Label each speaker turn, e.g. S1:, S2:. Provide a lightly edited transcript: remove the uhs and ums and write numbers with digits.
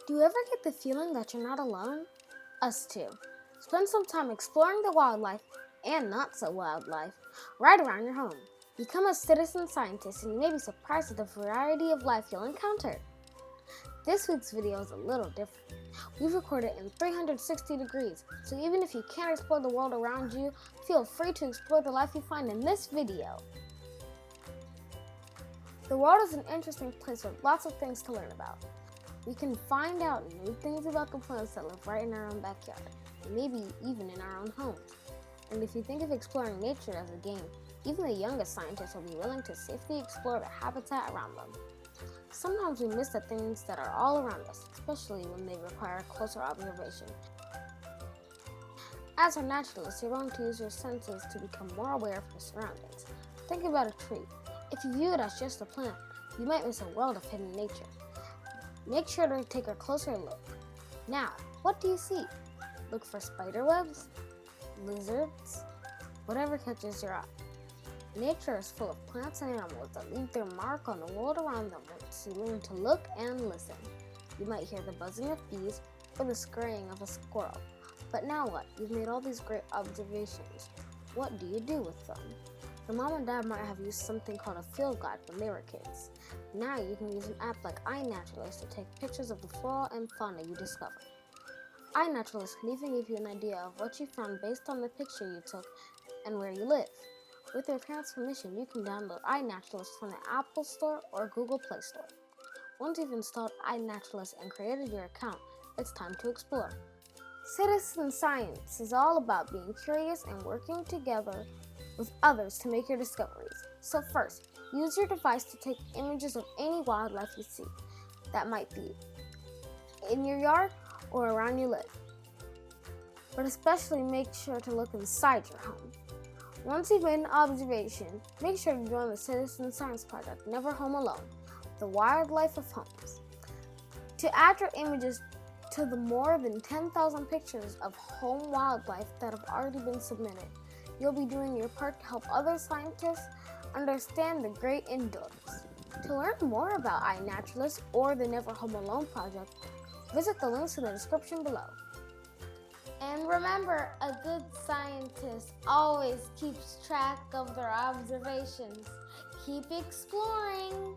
S1: Do you ever get the feeling that you're not alone? Us too. Spend some time exploring the wildlife and not so wildlife right around your home. Become a citizen scientist and you may be surprised at the variety of life you'll encounter. This week's video is a little different. We've recorded in 360 degrees, so even if you can't explore the world around you, feel free to explore the life you find in this video. The world is an interesting place with lots of things to learn about. We can find out new things about the plants that live right in our own backyard, and maybe even in our own homes. And if you think of exploring nature as a game, even the youngest scientists will be willing to safely explore the habitat around them. Sometimes we miss the things that are all around us, especially when they require closer observation. As a naturalist, you're going to use your senses to become more aware of your surroundings. Think about a tree. If you view it as just a plant, you might miss a world of hidden nature. Make sure to take a closer look. Now, what do you see? Look for spider webs, lizards, whatever catches your eye. Nature is full of plants and animals that leave their mark on the world around them once you learn to look and listen. You might hear the buzzing of bees or the scurrying of a squirrel. But now what? You've made all these great observations. What do you do with them? Your mom and dad might have used something called a field guide when they were kids. Now you can use an app like iNaturalist to take pictures of the flora and fauna you discover. iNaturalist can even give you an idea of what you found based on the picture you took and where you live. With your parents' permission, you can download iNaturalist from the Apple Store or Google Play Store. Once you've installed iNaturalist and created your account, it's time to explore. Citizen science is all about being curious and working together with others to make your discoveries. So first, use your device to take images of any wildlife you see. That might be in your yard or around you live. But especially make sure to look inside your home. Once you've made an observation, make sure to join the Citizen Science Project Never Home Alone, the wildlife of homes. To add your images to the more than 10,000 pictures of home wildlife that have already been submitted, you'll be doing your part to help other scientists understand the great indoors. To learn more about iNaturalist or the Never Home Alone project, visit the links in the description below. And remember, a good scientist always keeps track of their observations. Keep exploring!